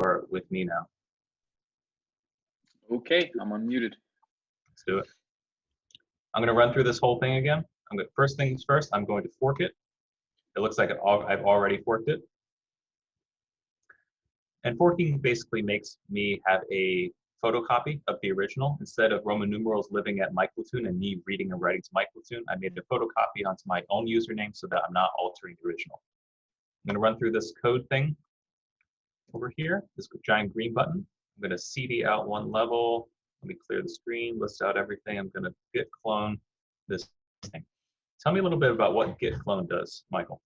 are with me now. Okay, I'm unmuted. Let's do it. I'm going to run through this whole thing again. First things first, I'm going to fork it. It looks like I've already forked it. And forking basically makes me have a photocopy of the original. Instead of Roman numerals living at my Platoon and me reading and writing to my Platoon, I made a photocopy onto my own username so that I'm not altering the original. I'm going to run through this code thing over here, this giant green button. I'm going to cd out one level. Let me clear the screen, list out everything. I'm going to Git Clone this thing. Tell me a little bit about what Git Clone does, Michael.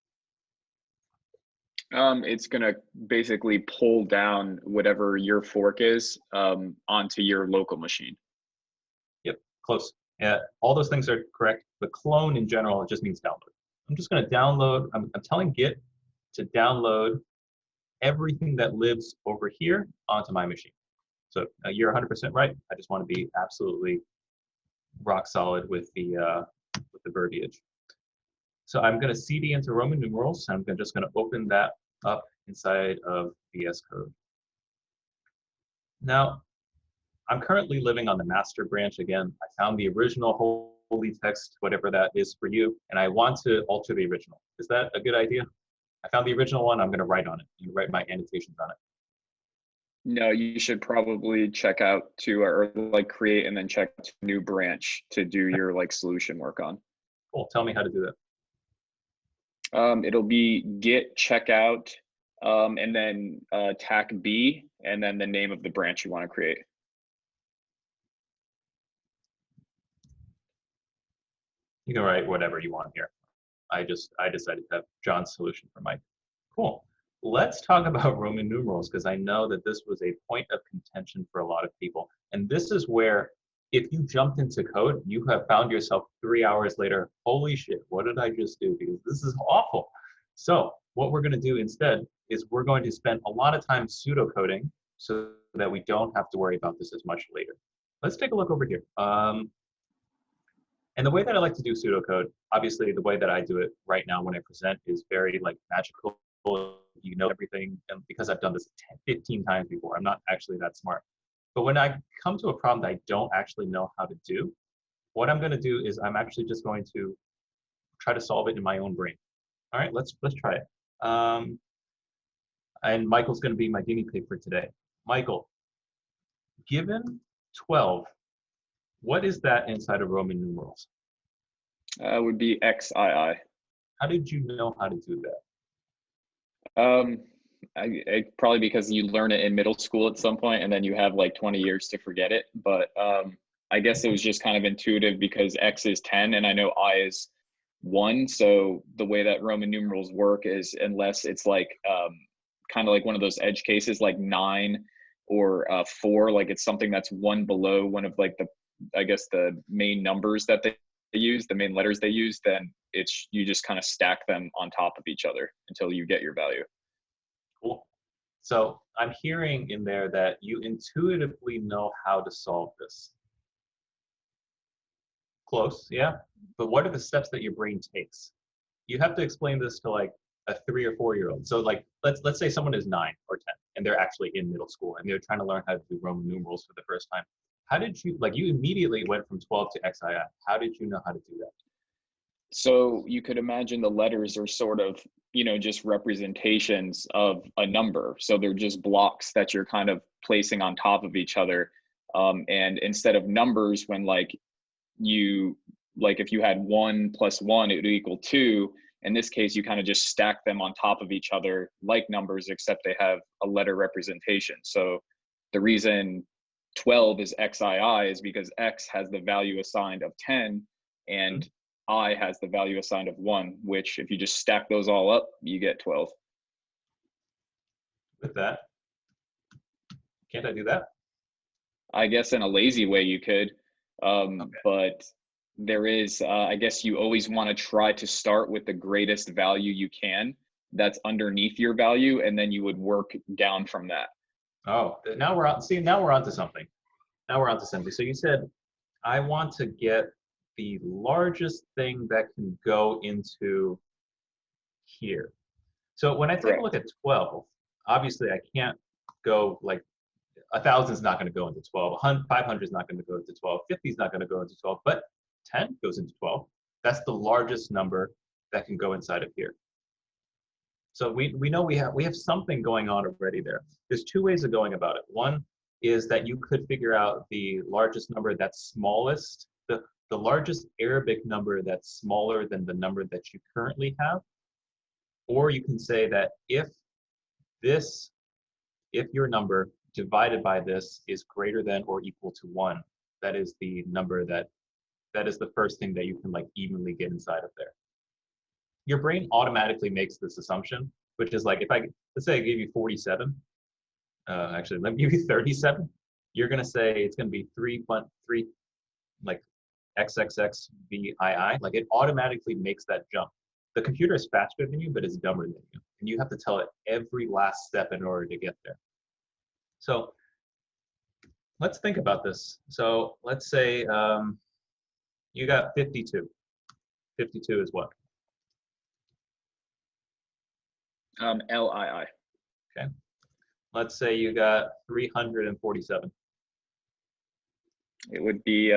It's going to basically pull down whatever your fork is onto your local machine. Yep, close. Yeah, all those things are correct. The clone in general, it just means download. I'm just going to download. I'm telling Git to download everything that lives over here onto my machine. So you're 100% right. I just want to be absolutely rock solid with the verbiage. So I'm going to cd into Roman numerals. I'm just going to open that up inside of VS Code. Now, I'm currently living on the master branch again. I found the original holy text, whatever that is for you, and I want to alter the original. Is that a good idea? I found the original one. I'm going to write on it and write my annotations on it. No, you should probably check out to, or like create and then check to new branch to do your like solution work on. Cool. Tell me how to do that. It'll be git checkout and then tac B and then the name of the branch you want to create. You can write whatever you want here. I decided to have John's solution for Mike. Cool. Let's talk about Roman numerals, because I know that this was a point of contention for a lot of people. And this is where, if you jumped into code, you have found yourself 3 hours later, holy shit, what did I just do? Because this is awful. So what we're going to do instead is we're going to spend a lot of time pseudo coding so that we don't have to worry about this as much later. Let's take a look over here. And the way that I like to do pseudocode, obviously the way that I do it right now when I present is very like magical. You know everything, and because I've done this 15 times before, I'm not actually that smart. But when I come to a problem that I don't actually know how to do, what I'm going to do is I'm actually just going to try to solve it in my own brain. All right, let's try it. And Michael's going to be my guinea pig for today. Michael, given 12, what is that inside of Roman numerals? Would be XII. How did you know how to do that? Probably because you learn it in middle school at some point and then you have like 20 years to forget it. But I guess it was just kind of intuitive because X is 10 and I know I is 1. So the way that Roman numerals work is, unless it's like kind of like one of those edge cases like 9 or 4, like it's something that's 1 below one of like the, I guess the main numbers that they use, the main letters they use, then it's, you just kind of stack them on top of each other until you get your value. Cool. So I'm hearing in there that you intuitively know how to solve this. Close, yeah. But what are the steps that your brain takes? You have to explain this to like a 3 or 4-year-old. So like, let's say someone is 9 or 10 and they're actually in middle school and they're trying to learn how to do Roman numerals for the first time. How did you, like you immediately went from 12 to XII. How did you know how to do that? So you could imagine the letters are sort of, you know, just representations of a number. So they're just blocks that you're kind of placing on top of each other. And instead of numbers, when like you, like if you had 1 + 1, it would equal 2. In this case, you kind of just stack them on top of each other like numbers, except they have a letter representation. So the reason 12 is XII is because X has the value assigned of 10 and I has the value assigned of 1, which if you just stack those all up, you get 12. With that, can't I do that? I guess in a lazy way you could, but there is, I guess you always want to try to start with the greatest value you can that's underneath your value, and then you would work down from that. Oh, now we're on. See, now we're onto something. Now we're onto something. So you said, I want to get the largest thing that can go into here. So when I take a look at 12, obviously I can't go like 1,000 is not going to go into 12, 500 is not going to go into 12, 50 is not going to go into 12, but 10 goes into 12. That's the largest number that can go inside of here. So we know we have something going on already there. There's two ways of going about it. One is that you could figure out the largest number that's smallest, the largest Arabic number that's smaller than the number that you currently have. Or you can say that if your number divided by this is greater than or equal to 1, that is the number that is the first thing that you can like evenly get inside of there. Your brain automatically makes this assumption, which is like, let's say I give you 47, actually, let me give you 37. You're gonna say it's gonna be 3 like XXXVII, like it automatically makes that jump. The computer is faster than you, but it's dumber than you. And you have to tell it every last step in order to get there. So let's think about this. So let's say you got 52. 52 is what? LII. Okay. Let's say you got 347. It would be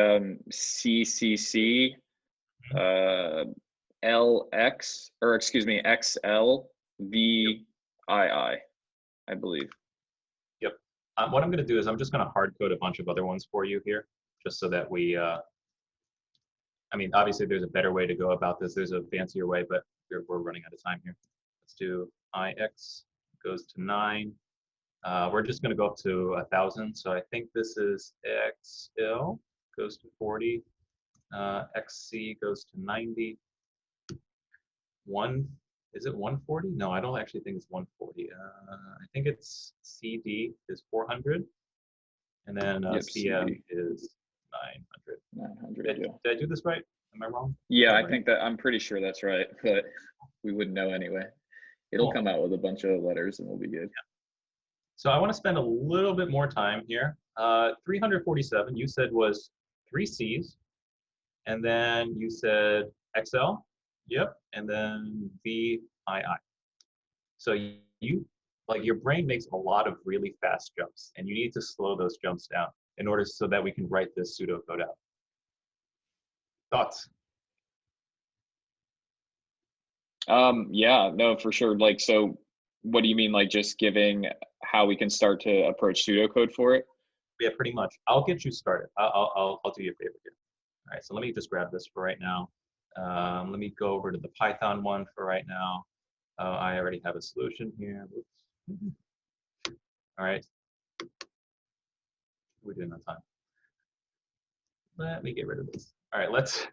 CCC, LX, or excuse me, XLVII, I believe. Yep. What I'm going to do is I'm just going to hard code a bunch of other ones for you here, just so that we, I mean, obviously there's a better way to go about this. There's a fancier way, but we're running out of time here. Let's do IX goes to 9. We're just going to go up to 1,000. So I think this is XL goes to 40. XC goes to 90. Is it 140? No, I don't actually think it's 140. I think it's CD is 400. And then Yep, CM CD. is 900. 900, yeah. Did I do this right? Am I wrong? Yeah, I Right? think that I'm pretty sure that's right, but we wouldn't know anyway. It'll Cool. come out with a bunch of letters and we'll be good. So I want to spend a little bit more time here. 347, you said was 3 C's, and then you said XL, yep, and then VII. So like your brain makes a lot of really fast jumps, and you need to slow those jumps down in order so that we can write this pseudocode out. Thoughts? Yeah, no, for sure. Like, so what do you mean, like just giving how we can start to approach pseudocode for it? Yeah, pretty much. I'll get you started. I'll do you a favor here. All right, so let me just grab this for right now. Let me go over to the Python one for right now. I already have a solution here. Whoops. All right. We're doing on time. Let me get rid of this. All right, let's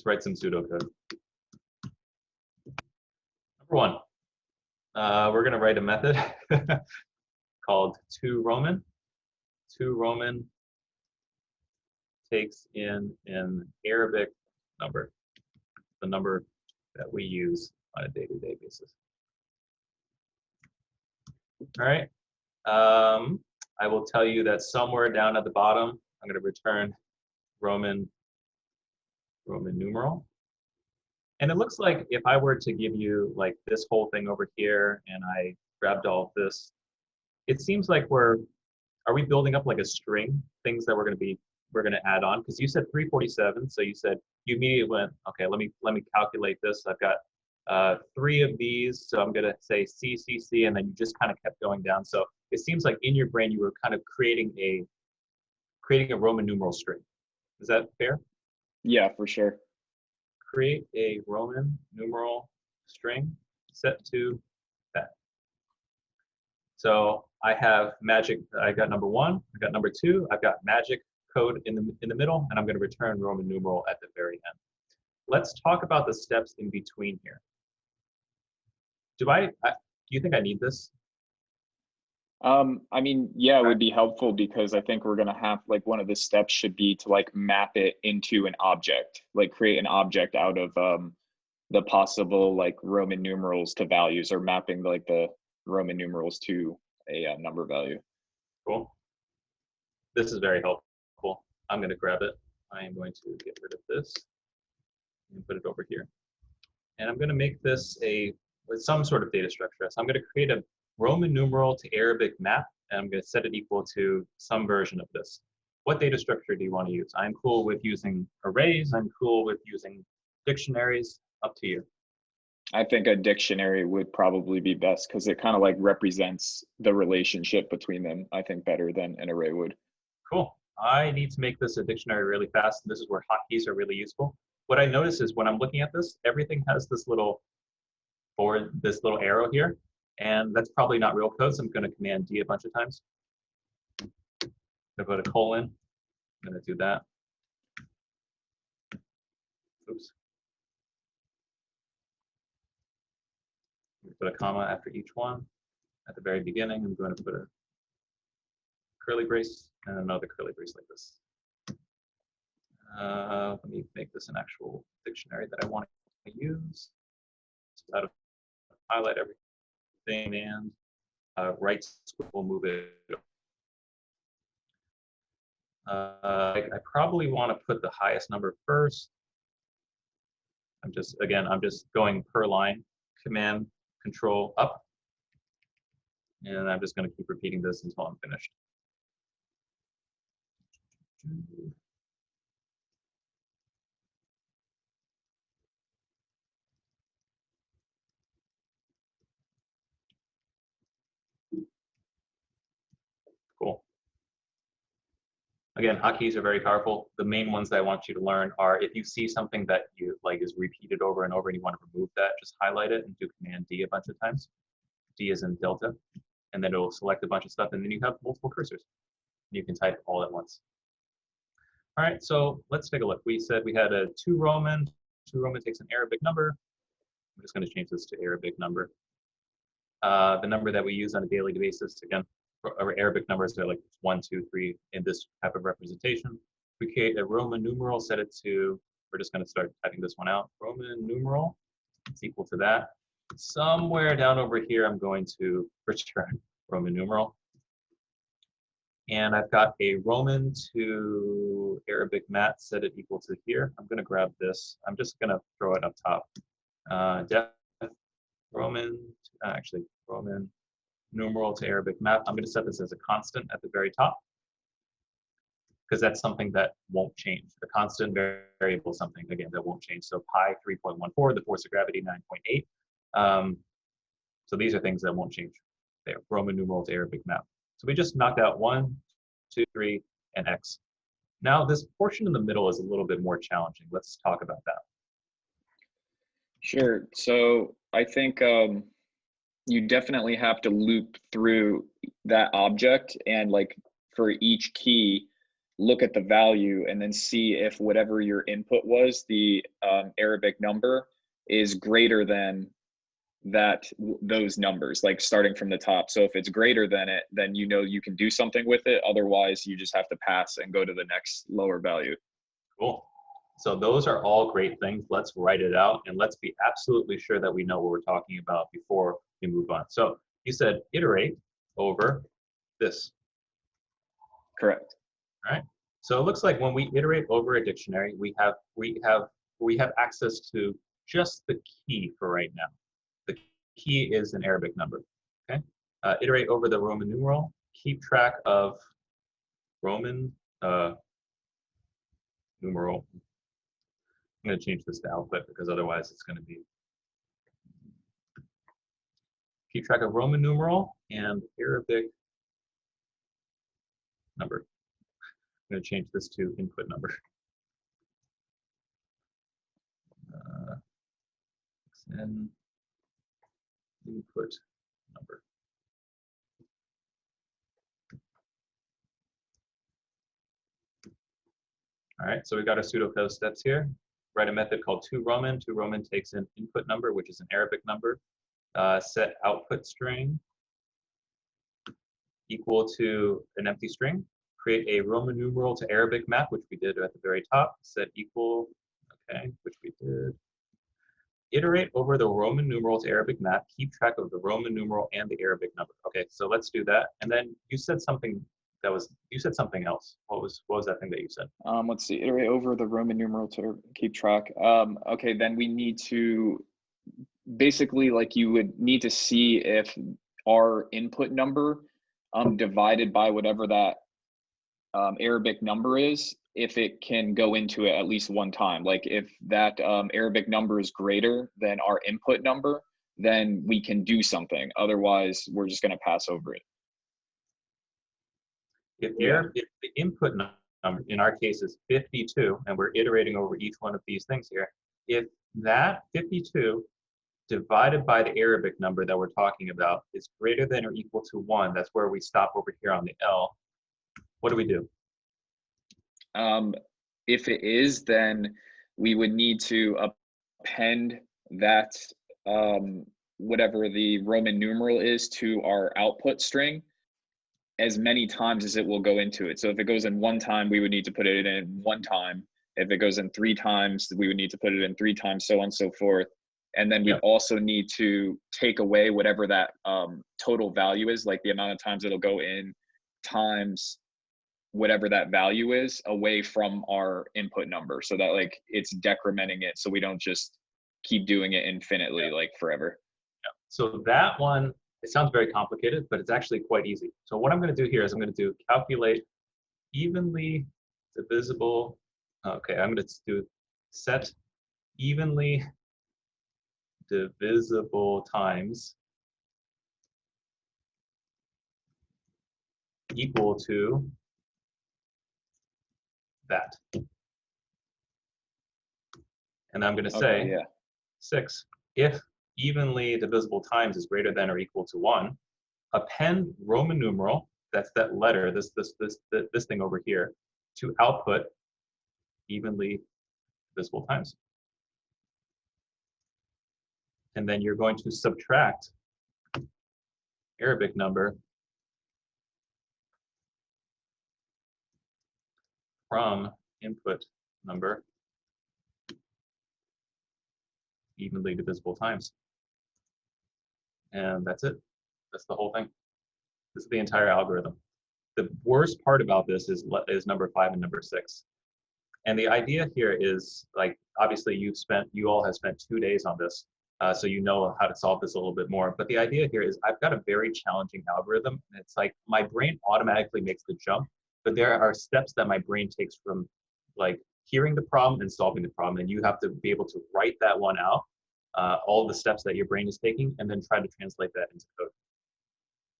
write some pseudocode. Number one, we're going to write a method called toRoman. toRoman takes in an Arabic number, the number that we use on a day-to-day basis. All right. I will tell you that somewhere down at the bottom, I'm going to return Roman numeral. And it looks like if I were to give you like this whole thing over here and I grabbed all of this, it seems like are we building up like a string, things that we're going to add on? Because you said 347, so you said you immediately went, okay, let me calculate this. I've got 3 of these, so I'm going to say CCC, and then you just kind of kept going down. So it seems like in your brain you were kind of creating a Roman numeral string. Is that fair? Yeah, for sure. Create a Roman numeral string set to that. So I have magic. I got number 1. I got number 2. I've got magic code in the middle, and I'm going to return Roman numeral at the very end. Let's talk about the steps in between here. Do you think I need this? I mean, yeah, it would be helpful because I think we're going to have like one of the steps should be to like map it into an object, like create an object out of the possible like Roman numerals to values, or mapping like the Roman numerals to a number value. Cool. This is very helpful. I'm going to grab it. I am going to get rid of this and put it over here. And I'm going to make this with some sort of data structure. So I'm going to create Roman numeral to Arabic map, and I'm going to set it equal to some version of this. What data structure do you want to use? I'm cool with using arrays. I'm cool with using dictionaries. Up to you. I think a dictionary would probably be best because it kind of like represents the relationship between them, I think, better than an array would. Cool. I need to make this a dictionary really fast. This is where hotkeys are really useful. What I notice is when I'm looking at this, everything has this little arrow here, and that's probably not real code, so I'm going to Command D a bunch of times. I'm going to put a colon. I'm going to do that. Oops. Put a comma after each one. At the very beginning, I'm going to put a curly brace and another curly brace like this. Let me make this an actual dictionary that I want to use. So out of highlight everything and right squiggle move it. I probably want to put the highest number first. I'm just going per line, Command Control up, and I'm just going to keep repeating this until I'm finished. Cool. Again, hotkeys are very powerful. The main ones that I want you to learn are if you see something that you like is repeated over and over and you want to remove that, just highlight it and do Command D a bunch of times. D is in Delta, and then it'll select a bunch of stuff, and then you have multiple cursors. You can type all at once. All right, so let's take a look. We said we had a 2 Roman. 2 Roman takes an Arabic number. I'm just going to change this to Arabic number. The number that we use on a daily basis, again, Arabic numbers are like 1, 2, 3 in this type of representation. We create a Roman numeral, set it to, we're just going to start typing this one out. Roman numeral is equal to that. Somewhere down over here, I'm going to return Roman numeral. And I've got a Roman to Arabic mat, set it equal to here. I'm going to grab this. I'm just going to throw it up top. Def Roman, actually Roman numeral to Arabic map. I'm going to set this as a constant at the very top because that's something that won't change. The constant variable is something, again, that won't change. So pi 3.14, the force of gravity 9.8. So these are things that won't change. There, Roman numeral to Arabic map. So we just knocked out 1, 2, 3, and x. Now this portion in the middle is a little bit more challenging. Let's talk about that. Sure. So I think you definitely have to loop through that object and like for each key, look at the value and then see if whatever your input was, the Arabic number, is greater than those numbers, like starting from the top. So if it's greater than it, then you know you can do something with it. Otherwise, you just have to pass and go to the next lower value. Cool. So those are all great things. Let's write it out and let's be absolutely sure that we know what we're talking about before we move on. So you said iterate over this. Correct. All right. So it looks like when we iterate over a dictionary, we have access to just the key for right now. The key is an Arabic number. Okay. Iterate over the Roman numeral. Keep track of Roman numeral. I'm going to change this to output because otherwise it's going to be. Keep track of Roman numeral and Arabic number. I'm going to change this to input number. And input number. All right, so we got our pseudocode steps here. Write a method called toRoman. toRoman takes an input number, which is an Arabic number. Set output string equal to an empty string. Create a Roman numeral to Arabic map, which we did at the very top. Set equal, okay, which we did. Iterate over the Roman numeral to Arabic map. Keep track of the Roman numeral and the Arabic number. Okay, so let's do that. And then you said something that was, you said something else. What was that thing that you said? Let's see, iterate over the Roman numeral to keep track. Okay, then we need to basically, like, you would need to see if our input number divided by whatever that Arabic number is, if it can go into it at least one time. Like if that Arabic number is greater than our input number, then we can do something. Otherwise, we're just going to pass over it. If the input number, in our case, is 52, and we're iterating over each one of these things here, if that 52 divided by the Arabic number that we're talking about is greater than or equal to 1, that's where we stop over here on the L, what do we do? If it is, then we would need to append that whatever the Roman numeral is to our output string as many times as it will go into it. So if it goes in 1 time, we would need to put it in 1 time. If it goes in 3 times, we would need to put it in 3 times, so on and so forth. And then we also need to take away whatever that total value is, like the amount of times it'll go in times whatever that value is away from our input number, so that like it's decrementing it, so we don't just keep doing it infinitely, like forever. So that one, it sounds very complicated, but it's actually quite easy. So what I'm going to do here is I'm going to do calculate evenly divisible. Okay, I'm going to do set evenly divisible times equal to that. And I'm going to say 6. If evenly divisible times is greater than or equal to 1, append Roman numeral, that's that letter, this thing over here, to output evenly divisible times. And then you're going to subtract Arabic number from input number evenly divisible times. And that's it. That's the whole thing. This is the entire algorithm. The worst part about this is number 5 and number 6. And the idea here is, like, obviously you all have spent 2 days on this, so you know how to solve this a little bit more. But the idea here is I've got a very challenging algorithm. And it's like my brain automatically makes the jump, but there are steps that my brain takes from like hearing the problem and solving the problem. And you have to be able to write that one out, all the steps that your brain is taking, and then try to translate that into code.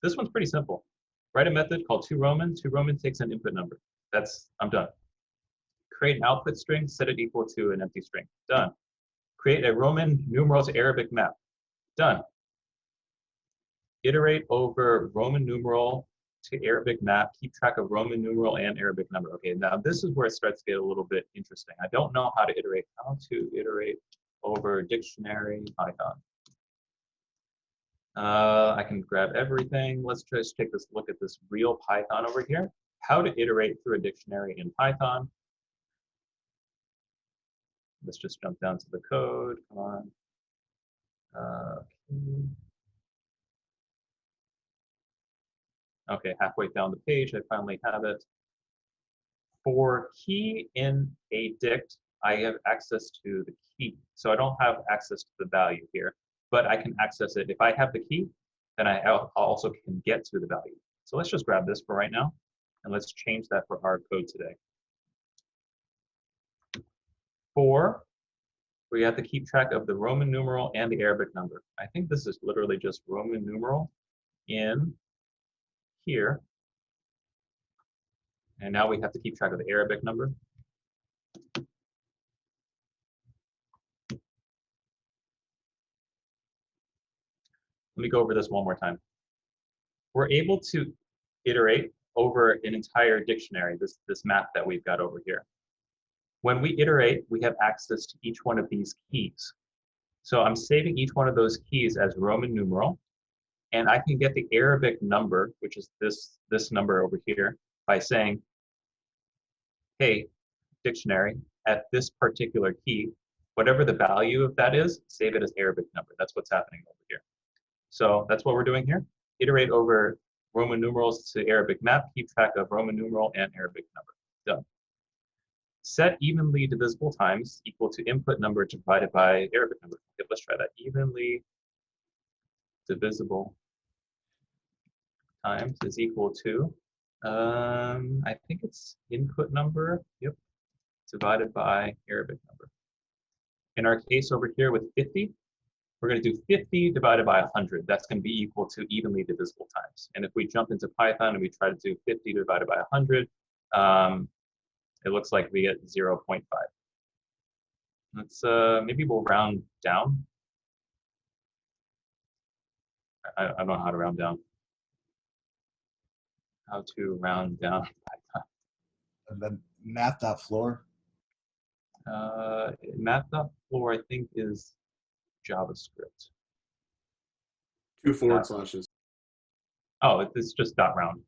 This one's pretty simple. Write a method called toRoman. toRoman takes an input number. I'm done. Create an output string, set it equal to an empty string. Done. Create a Roman numerals Arabic map. Done. Iterate over Roman numeral to Arabic map. Keep track of Roman numeral and Arabic number. Okay, now this is where it starts to get a little bit interesting. I don't know how to iterate. How to iterate over dictionary Python. I can grab everything. Let's just take this look at this real Python over here. How to iterate through a dictionary in Python. Let's just jump down to the code. Come on. Okay, halfway down the page, I finally have it. For key in a dict, I have access to the key. So I don't have access to the value here, but I can access it. If I have the key, then I also can get to the value. So let's just grab this for right now, and let's change that for our code today. For, we have to keep track of the Roman numeral and the Arabic number. I think this is literally just Roman numeral in here. And now we have to keep track of the Arabic number. Let me go over this one more time. We're able to iterate over an entire dictionary, this map that we've got over here. When we iterate, we have access to each one of these keys. So I'm saving each one of those keys as Roman numeral, and I can get the Arabic number, which is this number over here, by saying, hey, dictionary, at this particular key, whatever the value of that is, save it as Arabic number. That's what's happening over here. So that's what we're doing here. Iterate over Roman numerals to Arabic map, keep track of Roman numeral and Arabic number. Done. Set evenly divisible times equal to input number divided by Arabic number. Okay, let's try that. Evenly divisible times is equal to, I think it's input number, yep, divided by Arabic number. In our case over here with 50, we're going to do 50 divided by 100. That's going to be equal to evenly divisible times. And if we jump into Python and we try to do 50 divided by 100, it looks like we get 0.5. Let's maybe we'll round down. I don't know how to round down. How to round down Python. And then math.floor. Math.floor, I think, is JavaScript. 2 forward slashes. Oh, it's just dot round.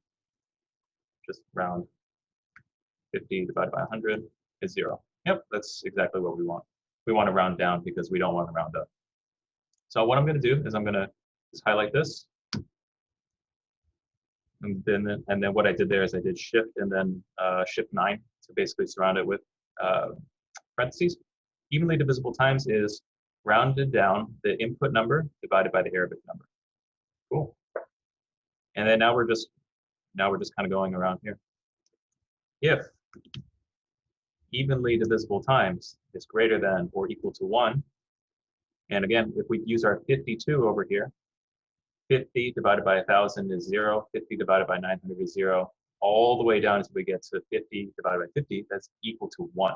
Just round. 50 divided by 100 is 0. Yep, that's exactly what we want. We want to round down because we don't want to round up. So what I'm going to do is I'm going to just highlight this. And then what I did there is I did shift and then shift 9 to basically surround it with parentheses. Evenly divisible times is rounded down the input number divided by the Arabic number. Cool. And then now we're just kind of going around here. If evenly divisible times is greater than or equal to 1, and again, if we use our 52 over here, 50 divided by 1,000 is 0, 50 divided by 900 is 0, all the way down until we get to 50 divided by 50, that's equal to 1.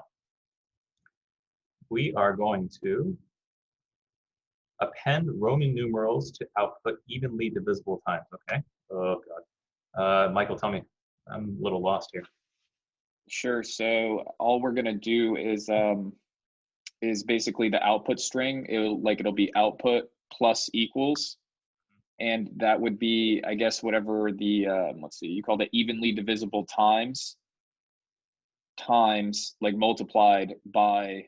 We are going to append Roman numerals to output evenly divisible times, okay? Oh, God. Michael, tell me. I'm a little lost here. Sure. So all we're gonna do is basically the output string. It'll be output plus equals, and that would be, I guess, whatever the let's see, you call it evenly divisible times like multiplied by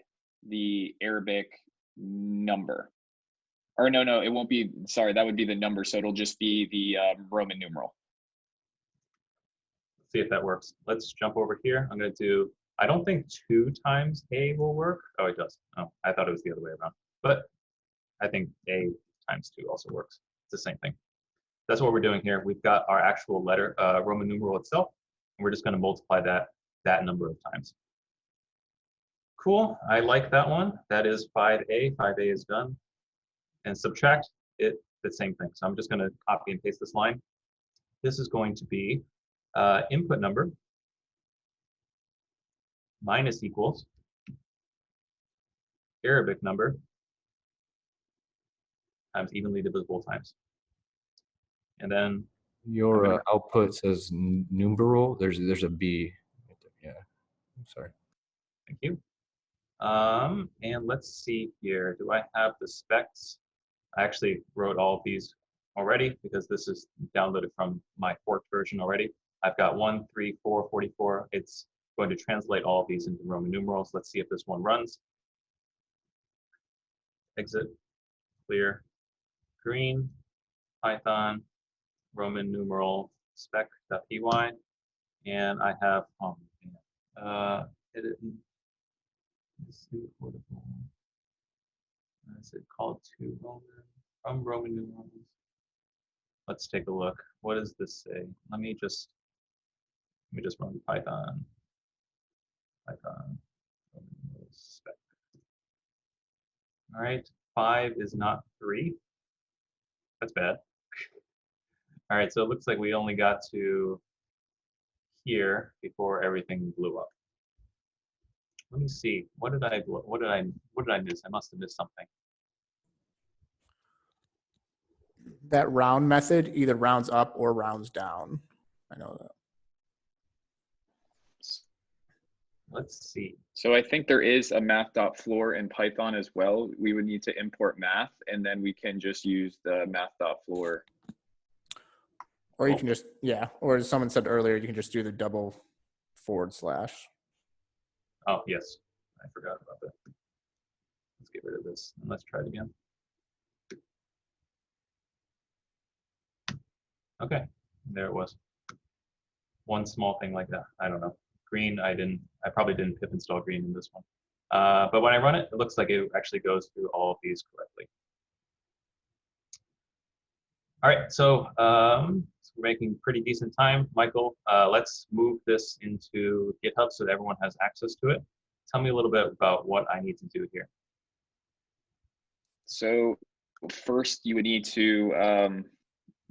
the Arabic number. Or no, it won't be. Sorry, that would be the number. So it'll just be the Roman numeral. See if that works. Let's jump over here. I'm going to do, I don't think 2 times A will work. Oh, it does. Oh, I thought it was the other way around. But I think A times 2 also works. It's the same thing. That's what we're doing here. We've got our actual letter, Roman numeral itself, and we're just going to multiply that number of times. Cool. I like that one. That is 5A. 5A is done. And subtract it, the same thing. So I'm just going to copy and paste this line. This is going to be input number minus equals Arabic number times evenly divisible times. And then your output says numeral. There's a B. Yeah, I'm sorry. Thank you. And let's see here. Do I have the specs? I actually wrote all of these already because this is downloaded from my forked version already. I've got 1, 3, 4, 44. It's going to translate all of these into Roman numerals. Let's see if this one runs. Exit, clear, green, Python, Roman numeral spec.py, and I have edit. Is it called to Roman from Roman numerals? Let's take a look. What does this say? Let me just run Python spec. All right, 5 is not 3. That's bad. All right, so it looks like we only got to here before everything blew up. Let me see. What did I miss? I must have missed something. That round method either rounds up or rounds down. I know that. Let's see. So I think there is a math.floor in Python as well. We would need to import math, and then we can just use the math.floor. Or you can just, yeah, or as someone said earlier, you can just do the double // Oh, yes. I forgot about that. Let's get rid of this and let's try it again. Okay, there it was. One small thing like that. I don't know. Green, I probably didn't pip install green in this one. But when I run it, it looks like it actually goes through all of these correctly. All right, so We're making pretty decent time. Michael, let's move this into GitHub so that everyone has access to it. Tell me a little bit about what I need to do here. So first you would need to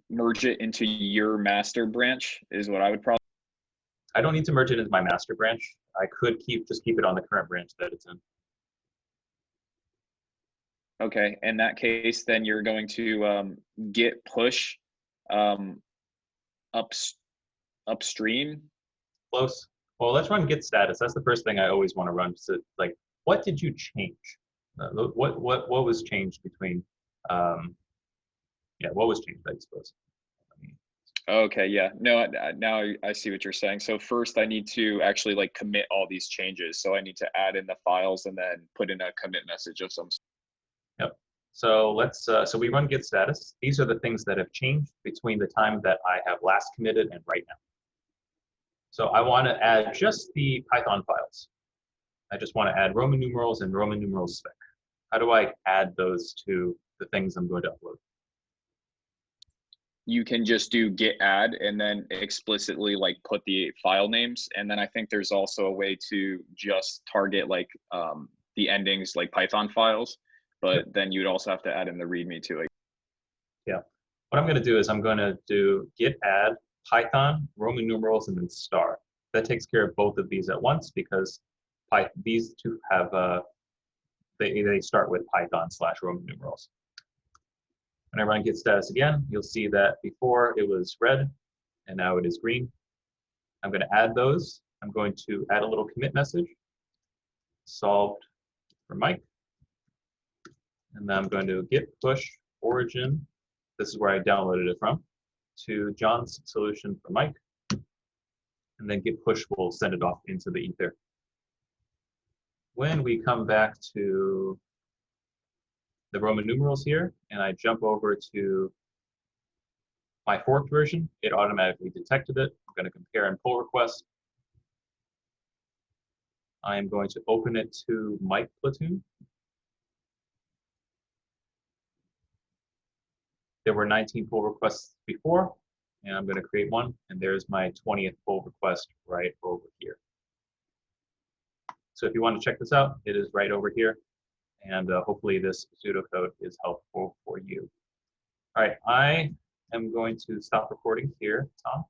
merge it into your master branch is what I would probably. I don't need to merge it into my master branch. I could just keep it on the current branch that it's in. Okay, in that case, then you're going to git push upstream. Close. Well, let's run Git Status. That's the first thing I always want to run. So, like, what did you change? What was changed between? Yeah, what was changed? I suppose. Okay, yeah. No, now I see what you're saying. So first, I need to actually like commit all these changes. So I need to add in the files and then put in a commit message of some sort. Yep. So let's. So we run Git Status. These are the things that have changed between the time that I have last committed and right now. So I want to add just the Python files. I just want to add Roman numerals and Roman numerals spec. How do I add those to the things I'm going to upload? You can just do git add and then explicitly like put the file names. And then I think there's also a way to just target like the endings like Python files, but then you'd also have to add in the README too. Yeah. What I'm going to do is I'm going to do git add Python, Roman numerals, and then star. That takes care of both of these at once because these two have they start with Python/Roman numerals. When I run Git Status again, you'll see that before it was red and now it is green. I'm going to add those. I'm going to add a little commit message, solved for Mike. And then I'm going to git push origin. This is where I downloaded it from, to John's solution for Mike. And then git push will send it off into the ether. When we come back to the Roman numerals here, and I jump over to my forked version, it automatically detected it. I'm going to compare and pull request. I am going to open it to Mike Platoon. There were 19 pull requests before, and I'm going to create one, and there's my 20th pull request right over here. So if you want to check this out, it is right over here. And hopefully this pseudocode is helpful for you. All right, I am going to stop recording here, Tom.